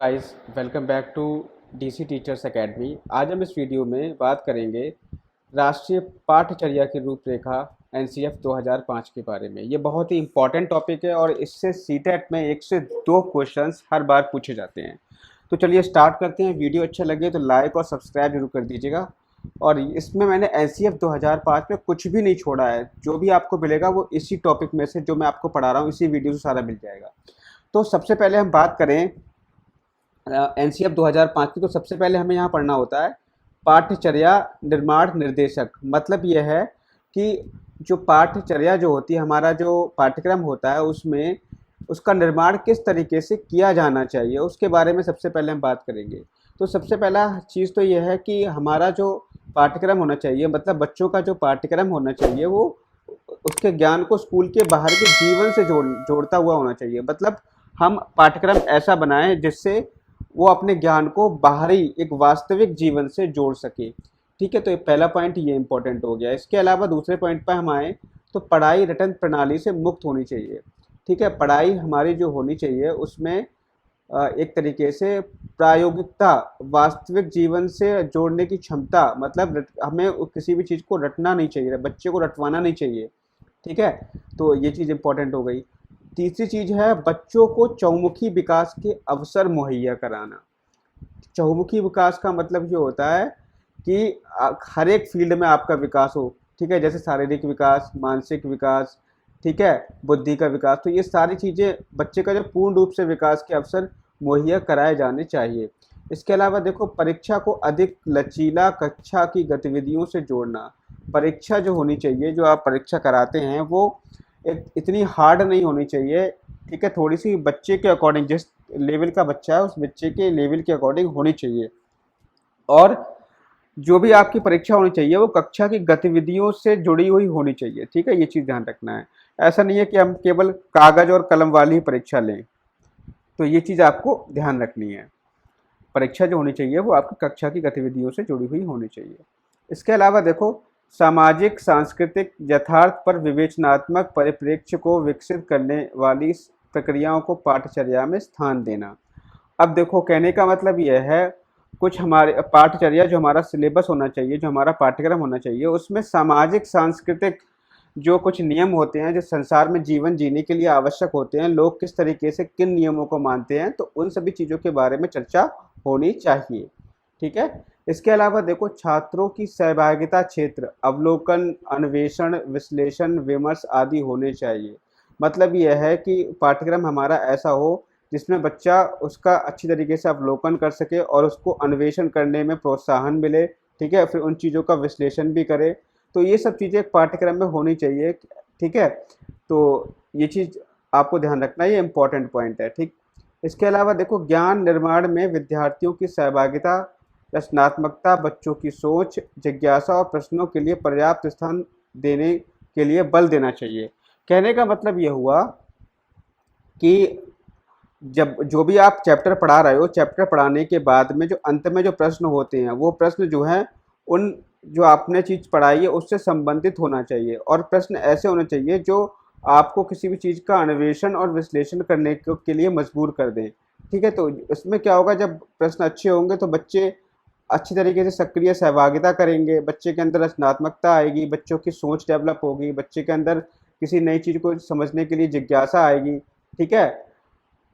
Guys, welcome back to DC teachers academy. आज हम इस वीडियो में बात करेंगे राष्ट्रीय पाठ्यचर्या की रूपरेखा एनसीएफ 2005 के बारे में। ये बहुत ही इंपॉर्टेंट टॉपिक है और इससे सीटेट में 1 से 2 क्वेश्चंस हर बार पूछे जाते हैं। तो चलिए स्टार्ट करते हैं। वीडियो अच्छा लगे तो लाइक और सब्सक्राइब जरूर कर दीजिएगा। और इसमें मैंने एनसीएफ 2005 में कुछ भी नहीं छोड़ा है। जो भी आपको मिलेगा वो इसी टॉपिक में से जो मैं आपको पढ़ा रहा हूँ इसी वीडियो से सारा मिल जाएगा। तो सबसे पहले हम बात करें एनसीएफ 2005 की। तो सबसे पहले हमें यहाँ पढ़ना होता है पाठ्यचर्या निर्माण निर्देशक। मतलब यह है कि जो पाठ्यचर्या जो होती है, हमारा जो पाठ्यक्रम होता है, उसमें उसका निर्माण किस तरीके से किया जाना चाहिए उसके बारे में सबसे पहले हम बात करेंगे। तो सबसे पहला चीज़ तो यह है कि हमारा जो पाठ्यक्रम होना चाहिए, मतलब बच्चों का जो पाठ्यक्रम होना चाहिए, वो उसके ज्ञान को स्कूल के बाहर के जीवन से जोड़ता हुआ होना चाहिए। मतलब हम पाठ्यक्रम ऐसा बनाएं जिससे वो अपने ज्ञान को बाहरी एक वास्तविक जीवन से जोड़ सके। ठीक है, तो ये पहला पॉइंट ये इंपॉर्टेंट हो गया। इसके अलावा दूसरे पॉइंट पर हम आए तो पढ़ाई रटन प्रणाली से मुक्त होनी चाहिए। ठीक है, पढ़ाई हमारी जो होनी चाहिए उसमें एक तरीके से प्रायोगिकता, वास्तविक जीवन से जोड़ने की क्षमता। मतलब हमें किसी भी चीज़ को रटना नहीं चाहिए, बच्चे को रटवाना नहीं चाहिए। ठीक है, तो ये चीज़ इंपॉर्टेंट हो गई। तीसरी चीज़ है बच्चों को चहुमुखी विकास के अवसर मुहैया कराना। चहुमुखी विकास का मतलब ये होता है कि हर एक फील्ड में आपका विकास हो। ठीक है, जैसे शारीरिक विकास, मानसिक विकास, ठीक है, बुद्धि का विकास। तो ये सारी चीज़ें बच्चे का जो पूर्ण रूप से विकास के अवसर मुहैया कराए जाने चाहिए। इसके अलावा देखो, परीक्षा को अधिक लचीला कक्षा की गतिविधियों से जोड़ना। परीक्षा जो होनी चाहिए, जो आप परीक्षा कराते हैं, वो इतनी हार्ड नहीं होनी चाहिए। ठीक है, थोड़ी सी बच्चे के अकॉर्डिंग, जिस लेवल का बच्चा है उस बच्चे के लेवल के अकॉर्डिंग होनी चाहिए। और जो भी आपकी परीक्षा होनी चाहिए वो कक्षा की गतिविधियों से जुड़ी हुई होनी चाहिए। ठीक है, ये चीज़ ध्यान रखना है। ऐसा नहीं है कि हम केवल कागज़ और कलम वाली ही परीक्षा लें। तो ये चीज़ आपको ध्यान रखनी है। परीक्षा जो होनी चाहिए वो आपकी कक्षा की गतिविधियों से जुड़ी हुई होनी चाहिए। इसके अलावा देखो, सामाजिक सांस्कृतिक यथार्थ पर विवेचनात्मक परिप्रेक्ष्य को विकसित करने वाली प्रक्रियाओं को पाठ्यचर्या में स्थान देना। अब देखो, कहने का मतलब यह है, कुछ हमारे पाठ्यचर्या जो हमारा सिलेबस होना चाहिए, जो हमारा पाठ्यक्रम होना चाहिए, उसमें सामाजिक सांस्कृतिक जो कुछ नियम होते हैं, जो संसार में जीवन जीने के लिए आवश्यक होते हैं, लोग किस तरीके से किन नियमों को मानते हैं, तो उन सभी चीज़ों के बारे में चर्चा होनी चाहिए। ठीक है, इसके अलावा देखो, छात्रों की सहभागिता क्षेत्र अवलोकन, अन्वेषण, विश्लेषण, विमर्श आदि होने चाहिए। मतलब यह है कि पाठ्यक्रम हमारा ऐसा हो जिसमें बच्चा उसका अच्छी तरीके से अवलोकन कर सके और उसको अन्वेषण करने में प्रोत्साहन मिले। ठीक है, फिर उन चीज़ों का विश्लेषण भी करे। तो ये सब चीज़ें पाठ्यक्रम में होनी चाहिए। ठीक है, तो ये चीज़ आपको ध्यान रखना, ये इम्पॉर्टेंट पॉइंट है। ठीक, इसके अलावा देखो, ज्ञान निर्माण में विद्यार्थियों की सहभागिता, रचनात्मकता, बच्चों की सोच, जिज्ञासा और प्रश्नों के लिए पर्याप्त स्थान देने के लिए बल देना चाहिए। कहने का मतलब ये हुआ कि जब जो भी आप चैप्टर पढ़ा रहे हो, चैप्टर पढ़ाने के बाद में जो अंत में जो प्रश्न होते हैं, वो प्रश्न जो हैं उन जो आपने चीज़ पढ़ाई है उससे संबंधित होना चाहिए। और प्रश्न ऐसे होने चाहिए जो आपको किसी भी चीज़ का अन्वेषण और विश्लेषण करने के लिए मजबूर कर दें। ठीक है, तो इसमें क्या होगा, जब प्रश्न अच्छे होंगे तो बच्चे अच्छी तरीके से सक्रिय सहभागिता करेंगे, बच्चे के अंदर रचनात्मकता आएगी, बच्चों की सोच डेवलप होगी, बच्चे के अंदर किसी नई चीज़ को समझने के लिए जिज्ञासा आएगी। ठीक है,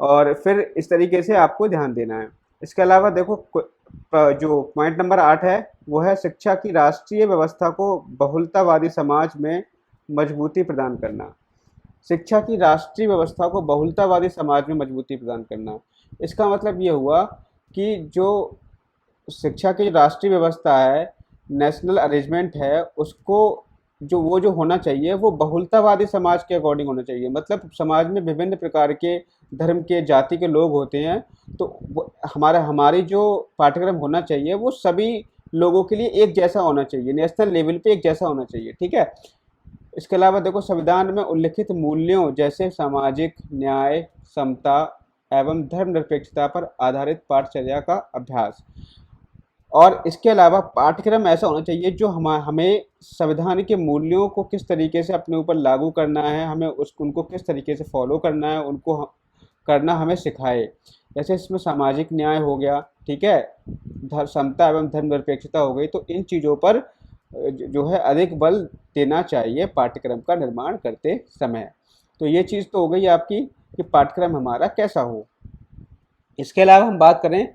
और फिर इस तरीके से आपको ध्यान देना है। इसके अलावा देखो, जो पॉइंट नंबर 8 है वो है शिक्षा की राष्ट्रीय व्यवस्था को बहुलतावादी समाज में मजबूती प्रदान करना। शिक्षा की राष्ट्रीय व्यवस्था को बहुलतावादी समाज में मजबूती प्रदान करना। इसका मतलब ये हुआ कि जो शिक्षा की राष्ट्रीय व्यवस्था है, नेशनल अरेंजमेंट है, उसको जो होना चाहिए वो बहुलतावादी समाज के अकॉर्डिंग होना चाहिए। मतलब समाज में विभिन्न प्रकार के धर्म के, जाति के लोग होते हैं, तो हमारी जो पाठ्यक्रम होना चाहिए वो सभी लोगों के लिए एक जैसा होना चाहिए, नेशनल लेवल पे एक जैसा होना चाहिए। ठीक है, इसके अलावा देखो, संविधान में उल्लिखित मूल्यों जैसे सामाजिक न्याय, समता एवं धर्मनिरपेक्षता पर आधारित पाठचर्या का अभ्यास। और इसके अलावा पाठ्यक्रम ऐसा होना चाहिए जो हमें संविधान के मूल्यों को किस तरीके से अपने ऊपर लागू करना है, हमें उनको किस तरीके से फॉलो करना है, उनको करना हमें सिखाए। जैसे इसमें सामाजिक न्याय हो गया, ठीक है, समता एवं धर्मनिरपेक्षता हो गई। तो इन चीज़ों पर जो है अधिक बल देना चाहिए पाठ्यक्रम का निर्माण करते समय। तो ये चीज़ तो हो गई आपकी कि पाठ्यक्रम हमारा कैसा हो। इसके अलावा हम बात करें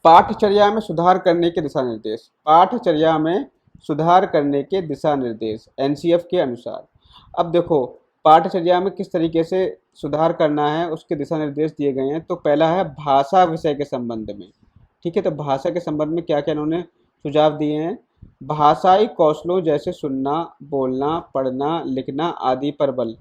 पाठचर्या में सुधार करने के दिशा निर्देश। पाठचर्या में सुधार करने के दिशा निर्देश एनसीएफ के अनुसार। अब देखो पाठचर्या में किस तरीके से सुधार करना है उसके दिशा निर्देश दिए गए हैं। तो पहला है भाषा विषय के संबंध में, ठीक है। तो भाषा के संबंध में क्या क्या इन्होंने सुझाव दिए हैं। भाषाई कौशलों जैसे सुनना, बोलना, पढ़ना, लिखना आदि पर बल।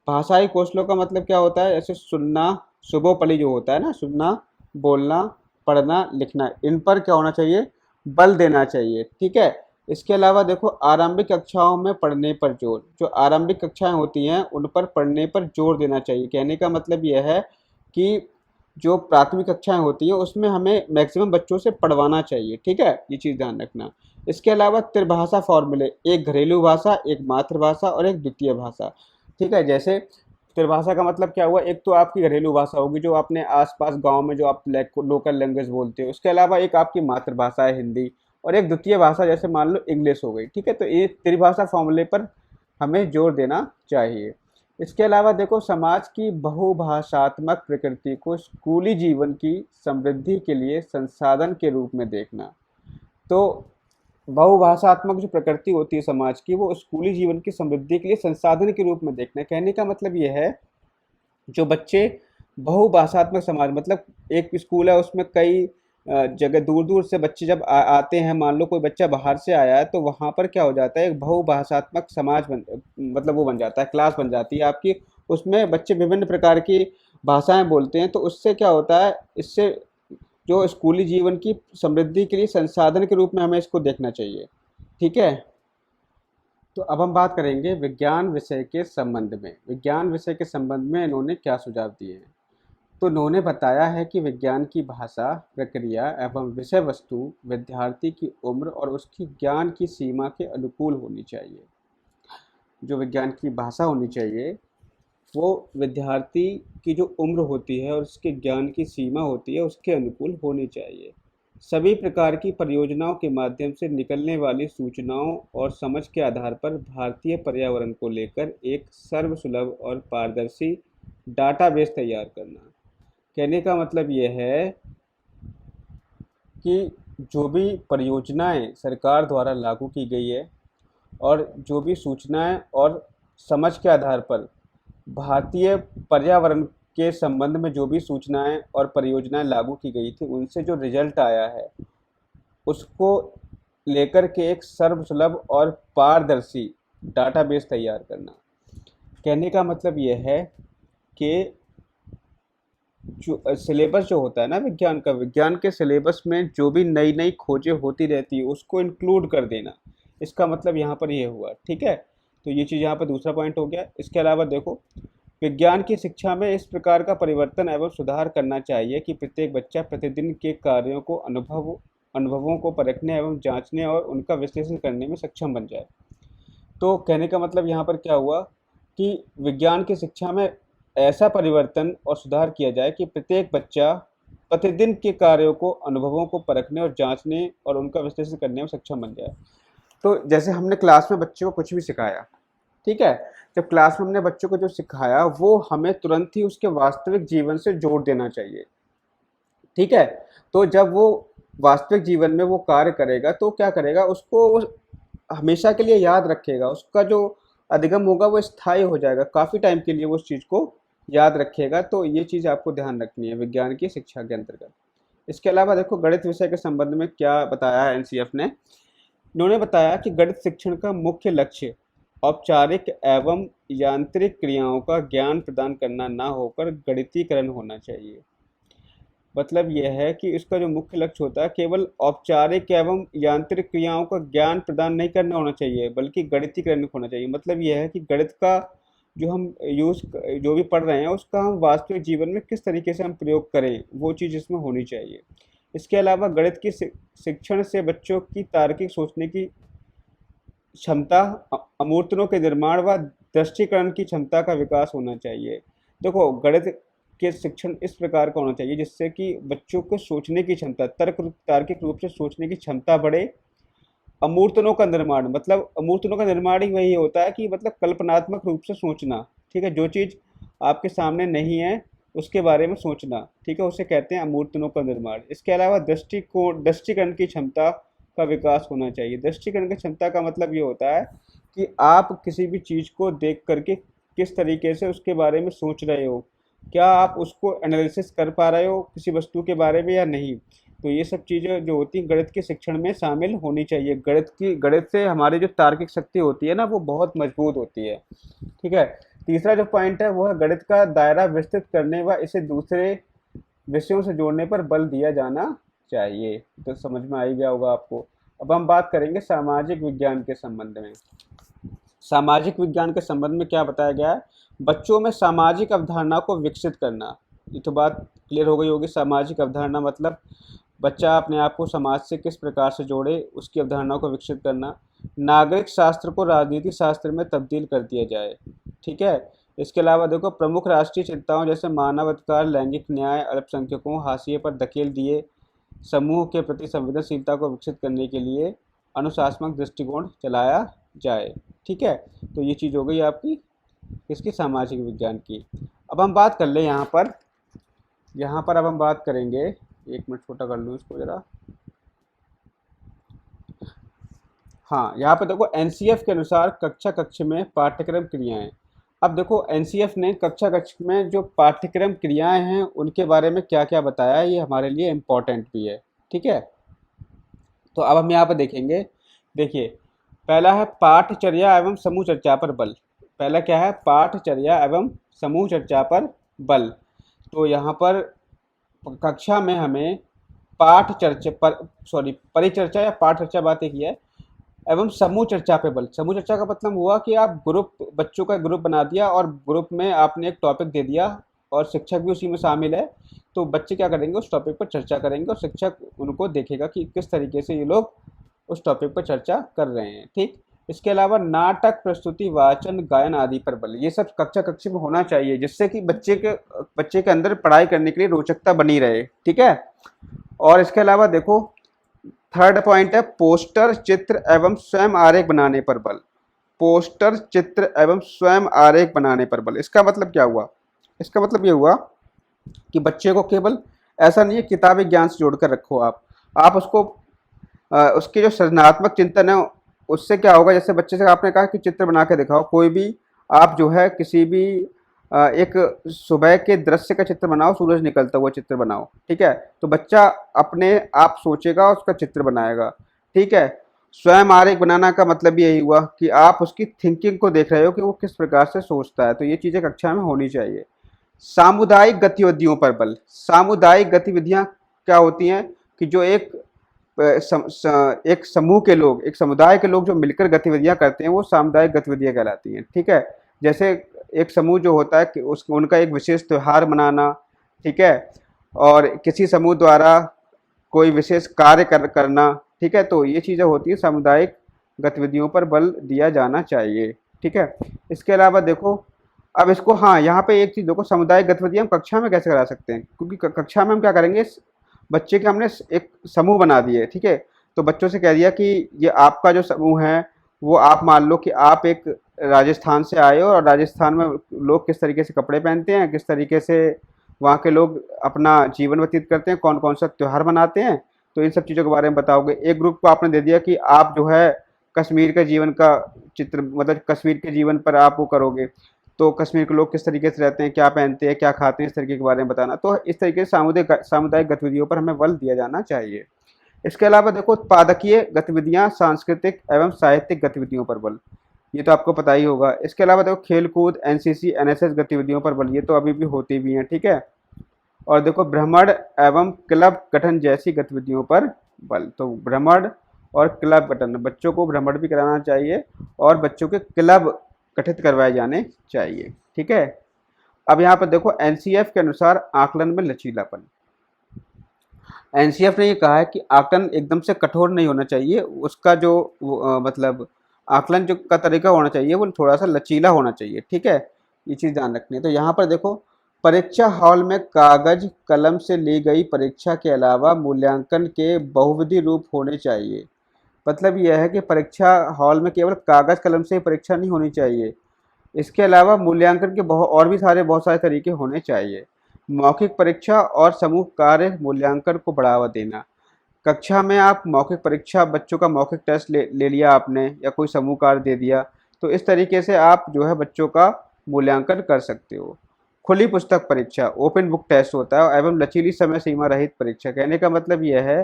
भाषाई कौशलों का मतलब क्या होता है, जैसे सुनना, शुभोपली जो होता है ना, सुनना, बोलना, पढ़ना, लिखना, इन पर क्या होना चाहिए, बल देना चाहिए, ठीक है। इसके अलावा देखो आरंभिक कक्षाओं में पढ़ने पर जोर। जो आरंभिक कक्षाएं होती हैं उन पर पढ़ने पर जोर देना चाहिए। कहने का मतलब यह है कि जो प्राथमिक कक्षाएं होती हैं उसमें हमें मैक्सिमम बच्चों से पढ़वाना चाहिए, ठीक है, ये चीज़ ध्यान रखना। इसके अलावा त्रिभाषा फॉर्मूले, एक घरेलू भाषा, एक मातृभाषा और एक द्वितीय भाषा, ठीक है। जैसे त्रिभाषा का मतलब क्या हुआ, एक तो आपकी घरेलू भाषा होगी जो अपने आसपास गांव में जो आप लोकल लैंग्वेज बोलते हो, उसके अलावा एक आपकी मातृभाषा है हिंदी, और एक द्वितीय भाषा जैसे मान लो इंग्लिश हो गई, ठीक है। तो ये त्रिभाषा फॉर्मूले पर हमें जोर देना चाहिए। इसके अलावा देखो समाज की बहुभाषात्मक प्रकृति को स्कूली जीवन की समृद्धि के लिए संसाधन के रूप में देखना। तो बहुभाषात्मक जो प्रकृति होती है समाज की, वो स्कूली जीवन की समृद्धि के लिए संसाधन के रूप में देखना। कहने का मतलब ये है जो बच्चे बहुभाषात्मक समाज, मतलब एक स्कूल है उसमें कई जगह दूर दूर से बच्चे जब आते हैं, मान लो कोई बच्चा बाहर से आया है, तो वहाँ पर क्या हो जाता है, एक बहुभाषात्मक समाज मतलब वो बन जाता है, क्लास बन जाती है आपकी। उसमें बच्चे विभिन्न प्रकार की भाषाएं बोलते हैं। तो उससे क्या होता है, इससे जो स्कूली जीवन की समृद्धि के लिए संसाधन के रूप में हमें इसको देखना चाहिए, ठीक है। तो अब हम बात करेंगे विज्ञान विषय के संबंध में। विज्ञान विषय के संबंध में इन्होंने क्या सुझाव दिए हैं। तो उन्होंने बताया है कि विज्ञान की भाषा, प्रक्रिया एवं विषय वस्तु विद्यार्थी की उम्र और उसकी ज्ञान की सीमा के अनुकूल होनी चाहिए। जो विज्ञान की भाषा होनी चाहिए वो विद्यार्थी की जो उम्र होती है और उसके ज्ञान की सीमा होती है उसके अनुकूल होनी चाहिए। सभी प्रकार की परियोजनाओं के माध्यम से निकलने वाली सूचनाओं और समझ के आधार पर भारतीय पर्यावरण को लेकर एक सर्वसुलभ और पारदर्शी डाटाबेस तैयार करना। कहने का मतलब ये है कि जो भी परियोजनाएं सरकार द्वारा लागू की गई है और जो भी सूचनाएं और समझ के आधार पर भारतीय पर्यावरण के संबंध में जो भी सूचनाएं और परियोजनाएं लागू की गई थी, उनसे जो रिजल्ट आया है उसको लेकर के एक सर्वसुलभ और पारदर्शी डाटाबेस तैयार करना। कहने का मतलब यह है कि जो सिलेबस जो होता है ना विज्ञान का, विज्ञान के सिलेबस में जो भी नई नई खोजें होती रहती है उसको इंक्लूड कर देना। इसका मतलब यहाँ पर ये हुआ, ठीक है। तो ये चीज़ यहाँ पर दूसरा पॉइंट हो गया। इसके अलावा देखो विज्ञान की शिक्षा में इस प्रकार का परिवर्तन एवं सुधार करना चाहिए कि प्रत्येक बच्चा प्रतिदिन के कार्यों को अनुभवों को परखने एवं जांचने और उनका विश्लेषण करने में सक्षम बन जाए। तो कहने का मतलब यहाँ पर क्या हुआ कि विज्ञान की शिक्षा में ऐसा परिवर्तन और सुधार किया जाए कि प्रत्येक बच्चा प्रतिदिन के कार्यों को, अनुभवों को परखने और जांचने और उनका विश्लेषण करने में सक्षम बन जाए। तो जैसे हमने क्लास में बच्चों को कुछ भी सिखाया, ठीक है, जब क्लास में हमने बच्चों को जो सिखाया वो हमें तुरंत ही उसके वास्तविक जीवन से जोड़ देना चाहिए, ठीक है। तो जब वो वास्तविक जीवन में वो कार्य करेगा तो क्या करेगा, उसको वो हमेशा के लिए याद रखेगा, उसका जो अधिगम होगा वो स्थायी हो जाएगा, काफ़ी टाइम के लिए वो उस चीज़ को याद रखेगा। तो ये चीज़ आपको ध्यान रखनी है विज्ञान की शिक्षा के अंतर्गत। इसके अलावा देखो गणित विषय के संबंध में क्या बताया है एनसीएफ ने। इन्होंने बताया कि गणित शिक्षण का मुख्य लक्ष्य औपचारिक एवं यांत्रिक क्रियाओं का ज्ञान प्रदान करना ना होकर गणितीकरण होना चाहिए। मतलब यह है कि इसका जो मुख्य लक्ष्य होता है केवल औपचारिक एवं यांत्रिक क्रियाओं का ज्ञान प्रदान नहीं करना होना चाहिए बल्कि गणितीकरण होना चाहिए। मतलब यह है कि गणित का जो हम जो भी पढ़ रहे हैं उसका हम वास्तविक जीवन में किस तरीके से हम प्रयोग करें, वो चीज़ इसमें होनी चाहिए। इसके अलावा गणित की शिक्षण से बच्चों की तार्किक सोचने की क्षमता, अमूर्तों के निर्माण व दृष्टिकरण की क्षमता का विकास होना चाहिए। देखो गणित के शिक्षण इस प्रकार का होना चाहिए जिससे कि बच्चों को सोचने की क्षमता, तार्किक रूप से सोचने की क्षमता बढ़े। अमूर्तनों का निर्माण, मतलब अमूर्तनों का निर्माण ही वही होता है कि मतलब कल्पनात्मक रूप से सोचना, ठीक है, जो चीज़ आपके सामने नहीं है उसके बारे में सोचना, ठीक है, उसे कहते हैं अमूर्तनों का निर्माण। इसके अलावा दृष्टिकरण की क्षमता का विकास होना चाहिए। दृष्टिकरण की क्षमता का मतलब ये होता है कि आप किसी भी चीज़ को देख करके किस तरीके से उसके बारे में सोच रहे हो, क्या आप उसको एनालिसिस कर पा रहे हो किसी वस्तु के बारे में या नहीं। तो ये सब चीज़ें जो होती हैं गणित के शिक्षण में शामिल होनी चाहिए। गणित से हमारी जो तार्किक शक्ति होती है ना वो बहुत मजबूत होती है, ठीक है। तीसरा जो पॉइंट है वो है गणित का दायरा विस्तृत करने व इसे दूसरे विषयों से जोड़ने पर बल दिया जाना चाहिए। तो समझ में आ ही गया होगा आपको। अब हम बात करेंगे सामाजिक विज्ञान के संबंध में। सामाजिक विज्ञान के संबंध में क्या बताया गया है, बच्चों में सामाजिक अवधारणा को विकसित करना। ये तो बात क्लियर हो गई होगी। सामाजिक अवधारणा मतलब बच्चा अपने आप को समाज से किस प्रकार से जोड़े, उसकी अवधारणा को विकसित करना। नागरिक शास्त्र को राजनीति शास्त्र में तब्दील कर दिया जाए, ठीक है। इसके अलावा देखो प्रमुख राष्ट्रीय चिंताओं जैसे मानवाधिकार, लैंगिक न्याय, अल्पसंख्यकों, हाशिए पर धकेल दिए समूह के प्रति संवेदनशीलता को विकसित करने के लिए अनुशासनात्मक दृष्टिकोण चलाया जाए, ठीक है। तो ये चीज़ हो गई आपकी किसकी, सामाजिक विज्ञान की। अब हम बात कर लें यहाँ पर अब हम बात करेंगे, एक मिनट छोटा कर लूँ इसको ज़रा। हाँ, यहाँ पर देखो एनसीएफ के अनुसार कक्षा कक्ष में पाठ्यक्रम क्रियाएं। अब देखो एनसीएफ ने कक्षा कक्ष में जो पाठ्यक्रम क्रियाएं हैं उनके बारे में क्या क्या बताया है, ये हमारे लिए इम्पोर्टेंट भी है, ठीक है। तो अब हम यहाँ पर देखेंगे, देखिए पहला है पाठचर्या एवं समूह चर्चा पर बल। पहला क्या है, पाठचर्या एवं समूह चर्चा पर बल। तो यहाँ पर कक्षा में हमें परिचर्चा या पाठ चर्चा बात एक ही है, एवं समूह चर्चा पे बल। समूह चर्चा का मतलब हुआ कि आप बच्चों का ग्रुप बना दिया और ग्रुप में आपने एक टॉपिक दे दिया और शिक्षक भी उसी में शामिल है। तो बच्चे क्या करेंगे, उस टॉपिक पर चर्चा करेंगे और शिक्षक उनको देखेगा कि किस तरीके से ये लोग उस टॉपिक पर चर्चा कर रहे हैं, ठीक। इसके अलावा नाटक, प्रस्तुति, वाचन, गायन आदि पर बल। ये सब कक्षा कक्ष में होना चाहिए जिससे कि बच्चे के अंदर पढ़ाई करने के लिए रोचकता बनी रहे, ठीक है। और इसके अलावा देखो थर्ड पॉइंट है पोस्टर, चित्र एवं स्वयं आरेख बनाने पर बल। पोस्टर, चित्र एवं स्वयं आरेख बनाने पर बल। इसका मतलब क्या हुआ, इसका मतलब ये हुआ कि बच्चे को केवल ऐसा नहीं है किताबी ज्ञान से जोड़कर रखो, आप उसको उसके जो सृजनात्मक चिंतन है उससे क्या होगा, जैसे बच्चे से आपने कहा कि चित्र बना के दिखाओ, कोई भी आप जो है किसी भी एक सुबह के दृश्य का चित्र बनाओ, सूरज निकलता हुआ चित्र बनाओ, ठीक है। तो बच्चा अपने आप सोचेगा, उसका चित्र बनाएगा, ठीक है। स्वयं आरेख बनाना का मतलब यही हुआ कि आप उसकी थिंकिंग को देख रहे हो कि वो किस प्रकार से सोचता है। तो ये चीज़ें कक्षा में होनी चाहिए। सामुदायिक गतिविधियों पर बल। सामुदायिक गतिविधियां क्या होती हैं कि जो एक समूह के लोग, एक समुदाय के लोग जो मिलकर गतिविधियां करते हैं वो सामुदायिक गतिविधियां कहलाती हैं, ठीक है। जैसे एक समूह जो होता है कि उनका एक विशेष त्यौहार मनाना, ठीक है, और किसी समूह द्वारा कोई विशेष कार्य करना, ठीक है। तो ये चीज़ें होती हैं, सामुदायिक गतिविधियों पर बल दिया जाना चाहिए, ठीक है। इसके अलावा देखो अब इसको, हाँ यहाँ पे एक चीज़ देखो, सामुदायिक गतिविधियां हम कक्षा में कैसे करा सकते हैं, क्योंकि कक्षा में हम क्या करेंगे, बच्चे के हमने एक समूह बना दिए, ठीक है। तो बच्चों से कह दिया कि ये आपका जो समूह है वो आप मान लो कि आप एक राजस्थान से आए हो और राजस्थान में लोग किस तरीके से कपड़े पहनते हैं, किस तरीके से वहाँ के लोग अपना जीवन व्यतीत करते हैं, कौन कौन सा त्यौहार मनाते हैं, तो इन सब चीज़ों के बारे में बताओगे। एक ग्रुप को आपने दे दिया कि आप जो है कश्मीर के जीवन का चित्र, मतलब कश्मीर के जीवन पर आप वो करोगे, तो कश्मीर के लोग किस तरीके से रहते हैं, क्या पहनते हैं, क्या खाते हैं, इस तरीके के बारे में बताना। तो इस तरीके से सामुदायिक गतिविधियों पर हमें बल दिया जाना चाहिए। इसके अलावा देखो उत्पादकीय गतिविधियां, सांस्कृतिक एवं साहित्यिक गतिविधियों पर बल, ये तो आपको पता ही होगा। इसके अलावा देखो खेलकूद, एनसीसी, एनएसएस गतिविधियों पर बल, ये तो अभी भी होती भी हैं, ठीक है। और देखो भ्रमण एवं क्लब गठन जैसी गतिविधियों पर बल। तो भ्रमण और क्लब गठन, बच्चों को भ्रमण भी कराना चाहिए और बच्चों के क्लब गठित करवाए जाने चाहिए, ठीक है। अब यहाँ पर देखो एनसीएफ के अनुसार आकलन में लचीलापन। एनसीएफ ने ये कहा है कि आकलन एकदम से कठोर नहीं होना चाहिए, उसका जो मतलब आकलन जो का तरीका होना चाहिए वो थोड़ा सा लचीला होना चाहिए, ठीक है। ये चीज़ ध्यान रखनी है। तो यहाँ पर देखो परीक्षा हॉल में कागज कलम से ली गई परीक्षा के अलावा मूल्यांकन के बहुविधि रूप होने चाहिए। मतलब यह है कि परीक्षा हॉल में केवल कागज कलम से ही परीक्षा नहीं होनी चाहिए, इसके अलावा मूल्यांकन के बहुत सारे तरीके होने चाहिए। मौखिक परीक्षा और समूह कार्य मूल्यांकन को बढ़ावा देना। कक्षा में आप मौखिक परीक्षा, बच्चों का मौखिक टेस्ट ले लिया आपने, या कोई समूह कार्य दे दिया, तो इस तरीके से आप जो है बच्चों का मूल्यांकन कर सकते हो। खुली पुस्तक परीक्षा, ओपन बुक टेस्ट होता है, एवं लचीली समय सीमा रहित परीक्षा। कहने का मतलब यह है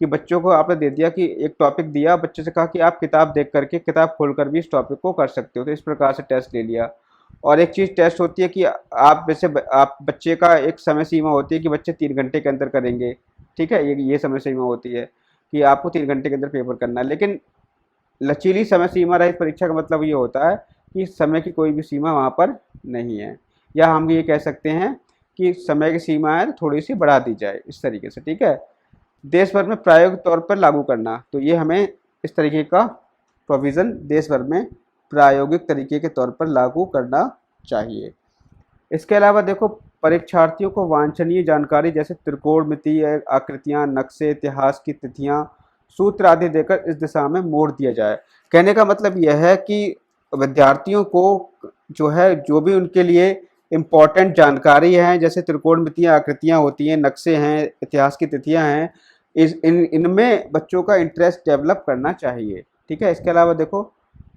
कि बच्चों को आपने दे दिया कि एक टॉपिक दिया, बच्चे से कहा कि आप किताब देख करके, किताब खोल कर भी इस टॉपिक को कर सकते हो, तो इस प्रकार से टेस्ट ले लिया। और एक चीज़ टेस्ट होती है कि आप वैसे आप बच्चे का एक समय सीमा होती है कि बच्चे 3 घंटे के अंदर करेंगे, ठीक है, ये समय सीमा होती है कि आपको 3 घंटे के अंदर पेपर करना है। लेकिन लचीली समय सीमा रहित परीक्षा का मतलब ये होता है कि समय की कोई भी सीमा वहाँ पर नहीं है, या हम ये कह सकते हैं कि समय की सीमा है तो थोड़ी सी बढ़ा दी जाए, इस तरीके से, ठीक है। देश भर में प्रायोगिक तौर पर लागू करना, तो ये हमें इस तरीके का प्रोविज़न देश भर में प्रायोगिक तरीके के तौर पर लागू करना चाहिए। इसके अलावा देखो, परीक्षार्थियों को वांछनीय जानकारी जैसे त्रिकोणमितीय आकृतियाँ, नक्शे, इतिहास की तिथियाँ, सूत्र आदि देकर इस दिशा में मोड़ दिया जाए। कहने का मतलब यह है कि विद्यार्थियों को जो है, जो भी उनके लिए इम्पोर्टेंट जानकारी है, जैसे त्रिकोणमितीय आकृतियाँ होती हैं, नक्शे हैं, इतिहास की तिथियाँ हैं, इनमें बच्चों का इंटरेस्ट डेवलप करना चाहिए, ठीक है। इसके अलावा देखो,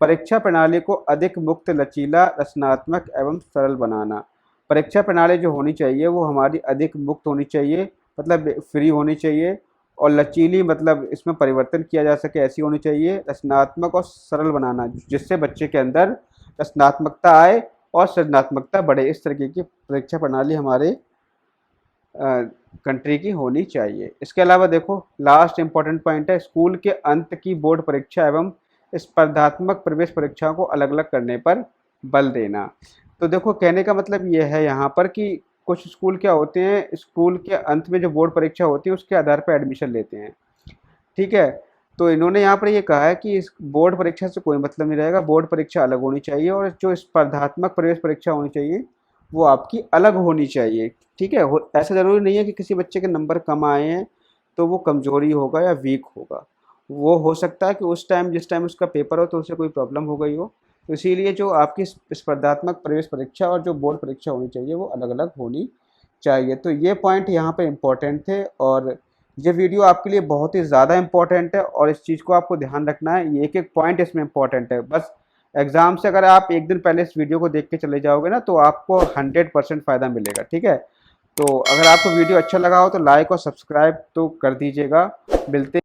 परीक्षा प्रणाली को अधिक मुक्त, लचीला, रचनात्मक एवं सरल बनाना। परीक्षा प्रणाली जो होनी चाहिए वो हमारी अधिक मुक्त होनी चाहिए, मतलब फ्री होनी चाहिए, और लचीली मतलब इसमें परिवर्तन किया जा सके ऐसी होनी चाहिए, रचनात्मक और सरल बनाना, जिससे बच्चे के अंदर रचनात्मकता आए और सृजनात्मकता बढ़े। इस तरीके की परीक्षा प्रणाली हमारे कंट्री की होनी चाहिए। इसके अलावा देखो, लास्ट इम्पॉर्टेंट पॉइंट है, स्कूल के अंत की बोर्ड परीक्षा एवं स्पर्धात्मक प्रवेश परीक्षा को अलग अलग करने पर बल देना। तो देखो, कहने का मतलब ये है यहाँ पर कि कुछ स्कूल क्या होते हैं, स्कूल के अंत में जो बोर्ड परीक्षा होती है उसके आधार पर एडमिशन लेते हैं, ठीक है। तो इन्होंने यहाँ पर ये कहा है कि इस बोर्ड परीक्षा से कोई मतलब नहीं रहेगा, बोर्ड परीक्षा अलग होनी चाहिए, और जो स्पर्धात्मक प्रवेश परीक्षा होनी चाहिए वो आपकी अलग होनी चाहिए, ठीक है। ऐसा ज़रूरी नहीं है कि किसी बच्चे के नंबर कम आए हैं तो वो कमज़ोरी होगा या वीक होगा। वो हो सकता है कि उस टाइम, जिस टाइम उसका पेपर हो, तो उसे कोई प्रॉब्लम हो गई हो। तो इसीलिए जो आपकी स्पर्धात्मक प्रवेश परीक्षा और जो बोर्ड परीक्षा होनी चाहिए वो अलग अलग होनी चाहिए। तो ये पॉइंट यहाँ पे इम्पोर्टेंट थे, और ये वीडियो आपके लिए बहुत ही ज़्यादा इम्पोर्टेंट है, और इस चीज़ को आपको ध्यान रखना है। ये एक एक पॉइंट इसमें इम्पोर्टेंट है। बस एग्ज़ाम से अगर आप एक दिन पहले इस वीडियो को देख के चले जाओगे ना, तो आपको 100% फ़ायदा मिलेगा, ठीक है। तो अगर आपको वीडियो अच्छा लगा हो तो लाइक और सब्सक्राइब तो कर दीजिएगा। मिलते